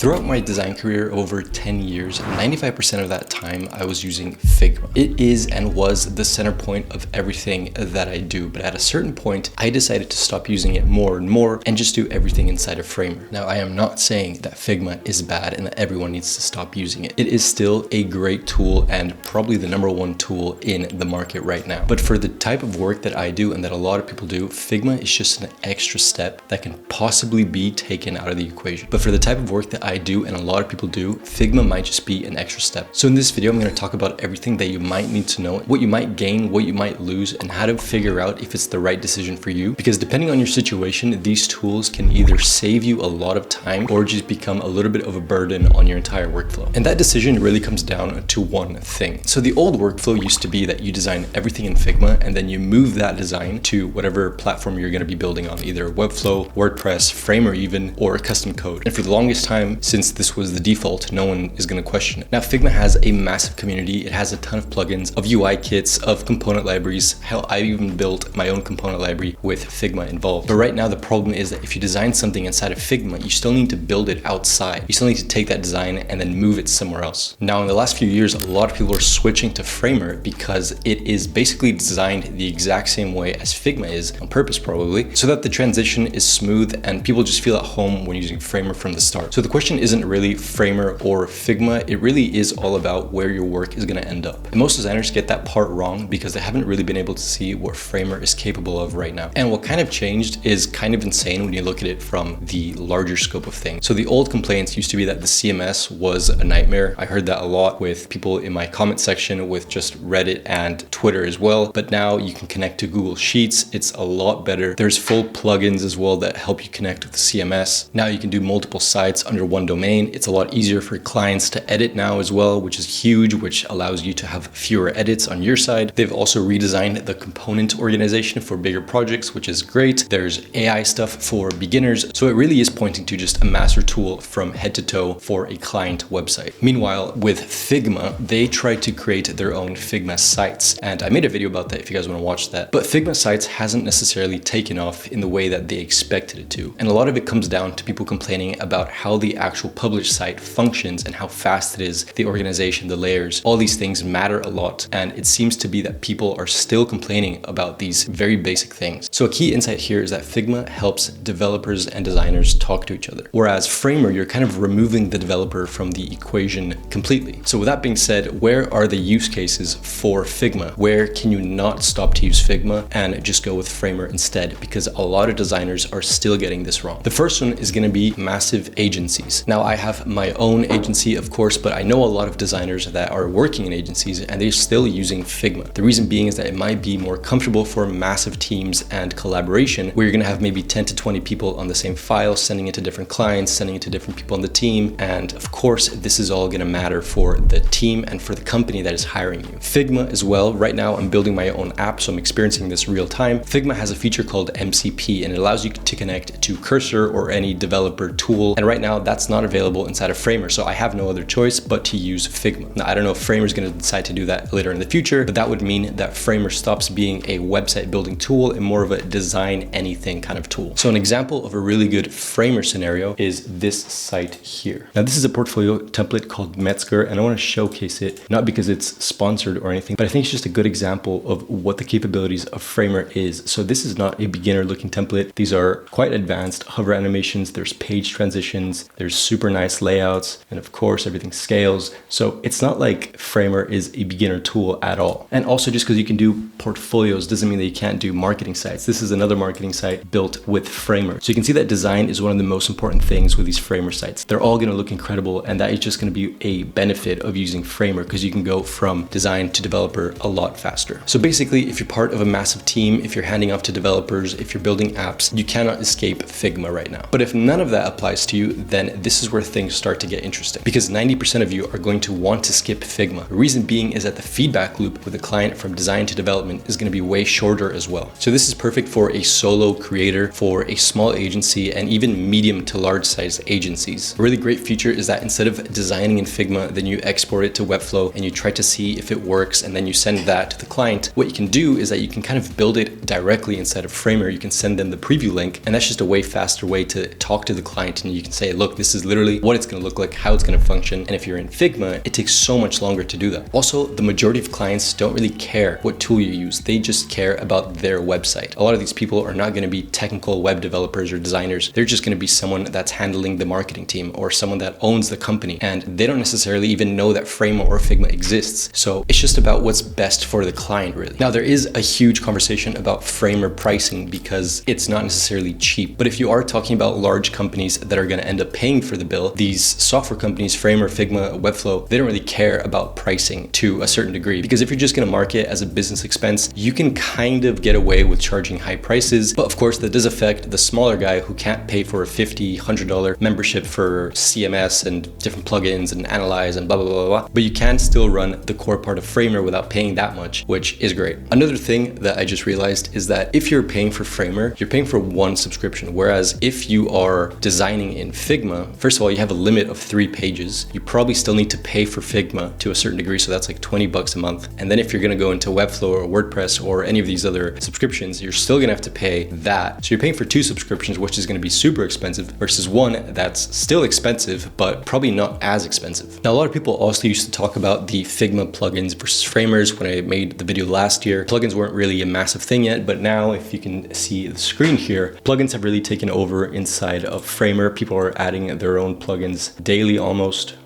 Throughout my design career over 10 years, 95% of that time I was using Figma. It is and was the center point of everything that I do, but at a certain point, I decided to stop using it more and more and just do everything inside of Framer. Now, I am not saying that Figma is bad and that everyone needs to stop using it. It is still a great tool and probably the #1 tool in the market right now. But for the type of work that I do and that a lot of people do, Figma is just an extra step that can possibly be taken out of the equation. But for the type of work that I do and a lot of people do, Figma might just be an extra step. So in this video, I'm going to talk about everything that you might need to know, what you might gain, what you might lose, and how to figure out if it's the right decision for you. Because depending on your situation, these tools can either save you a lot of time or just become a little bit of a burden on your entire workflow. And that decision really comes down to one thing. So the old workflow used to be that you design everything in Figma and then you move that design to whatever platform you're going to be building on, either Webflow, WordPress, Framer even, or custom code. And for the longest time, since this was the default, no one is going to question it. Now, Figma has a massive community. It has a ton of plugins, of UI kits, of component libraries. Hell, I even built my own component library with Figma involved. But right now, the problem is that if you design something inside of Figma, you still need to build it outside. You still need to take that design and then move it somewhere else. Now, in the last few years, a lot of people are switching to Framer because it is basically designed the exact same way as Figma is, on purpose probably, so that the transition is smooth and people just feel at home when using Framer from the start. So the question isn't really Framer or Figma, it really is all about where your work is going to end up. And most designers get that part wrong because they haven't really been able to see what Framer is capable of right now. And what kind of changed is kind of insane when you look at it from the larger scope of things. So the old complaints used to be that the CMS was a nightmare. I heard that a lot with people in my comment section, with just Reddit and Twitter as well. But now you can connect to Google Sheets. It's a lot better. There's full plugins as well that help you connect with the CMS. Now you can do multiple sites under one domain. It's a lot easier for clients to edit now as well, which is huge, which allows you to have fewer edits on your side. They've also redesigned the component organization for bigger projects, which is great. There's AI stuff for beginners. So it really is pointing to just a master tool from head to toe for a client website. Meanwhile, with Figma, they tried to create their own Figma Sites. And I made a video about that if you guys want to watch that. But Figma Sites hasn't necessarily taken off in the way that they expected it to. And a lot of it comes down to people complaining about how the actual published site functions and how fast it is, the organization, the layers, all these things matter a lot. And it seems to be that people are still complaining about these very basic things. So a key insight here is that Figma helps developers and designers talk to each other. Whereas Framer, you're kind of removing the developer from the equation completely. So with that being said, where are the use cases for Figma? Where can you not stop to use Figma and just go with Framer instead? Because a lot of designers are still getting this wrong. The first one is going to be massive agencies. Now, I have my own agency, of course, but I know a lot of designers that are working in agencies and they're still using Figma. The reason being is that it might be more comfortable for massive teams and collaboration, where you're going to have maybe 10 to 20 people on the same file, sending it to different clients, sending it to different people on the team. And of course, this is all going to matter for the team and for the company that is hiring you. Figma as well. Right now, I'm building my own app, so I'm experiencing this real time. Figma has a feature called MCP, and it allows you to connect to Cursor or any developer tool. And right now, that's not available inside of Framer, so I have no other choice but to use Figma. Now, I don't know if Framer is going to decide to do that later in the future, but that would mean that Framer stops being a website building tool and more of a design anything kind of tool. So an example of a really good Framer scenario is this site here. Now, this is a portfolio template called Metzger, and I want to showcase it, not because it's sponsored or anything, but I think it's just a good example of what the capabilities of Framer is. So this is not a beginner looking template. These are quite advanced hover animations. There's page transitions. There's super nice layouts. And of course, everything scales. So it's not like Framer is a beginner tool at all. And also, just because you can do portfolios doesn't mean that you can't do marketing sites. This is another marketing site built with Framer. So you can see that design is one of the most important things with these Framer sites. They're all going to look incredible, and that is just going to be a benefit of using Framer because you can go from design to developer a lot faster. So basically, if you're part of a massive team, if you're handing off to developers, if you're building apps, you cannot escape Figma right now. But if none of that applies to you, then this is where things start to get interesting, because 90% of you are going to want to skip Figma. The reason being is that the feedback loop with a client from design to development is going to be way shorter as well. So this is perfect for a solo creator, for a small agency, and even medium to large size agencies. A really great feature is that instead of designing in Figma, then you export it to Webflow and you try to see if it works, and then you send that to the client. What you can do is that you can kind of build it directly inside of Framer. You can send them the preview link, and that's just a way faster way to talk to the client, and you can say, look, this This is literally what it's going to look like, how it's going to function. And if you're in Figma, it takes so much longer to do that. Also, the majority of clients don't really care what tool you use. They just care about their website. A lot of these people are not going to be technical web developers or designers. They're just going to be someone that's handling the marketing team or someone that owns the company, and they don't necessarily even know that Figma or Figma exists. So it's just about what's best for the client, really. Now, there is a huge conversation about Framer pricing because it's not necessarily cheap. But if you are talking about large companies that are going to end up paying for the bill, these software companies, Framer, Figma, Webflow, they don't really care about pricing to a certain degree, because if you're just going to market as a business expense, you can kind of get away with charging high prices. But of course, that does affect the smaller guy who can't pay for a $50, $100 membership for CMS and different plugins and analyze and blah, blah, blah, blah. But you can still run the core part of Framer without paying that much, which is great. Another thing that I just realized is that if you're paying for Framer, you're paying for one subscription. Whereas if you are designing in Figma, first of all, you have a limit of 3 pages. You probably still need to pay for Figma to a certain degree. So that's like $20 a month. And then if you're going to go into Webflow or WordPress or any of these other subscriptions, you're still going to have to pay that. So you're paying for 2 subscriptions, which is going to be super expensive, versus one that's still expensive, but probably not as expensive. Now, a lot of people also used to talk about the Figma plugins versus framers. When I made the video last year, plugins weren't really a massive thing yet, but now if you can see the screen here, plugins have really taken over inside of Framer. People are adding their own plugins daily almost.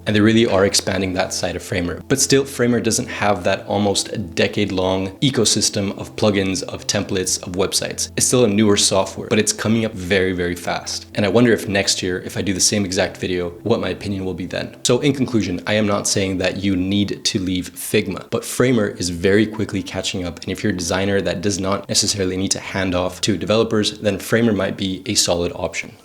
And they really are expanding that side of Framer. But still, Framer doesn't have that almost a decade-long ecosystem of plugins, of templates, of websites. It's still a newer software, but it's coming up very, very fast. And I wonder if next year, if I do the same exact video, what my opinion will be then. So in conclusion, I am not saying that you need to leave Figma, but Framer is very quickly catching up. And if you're a designer that does not necessarily need to hand off to developers, then Framer might be a solid option.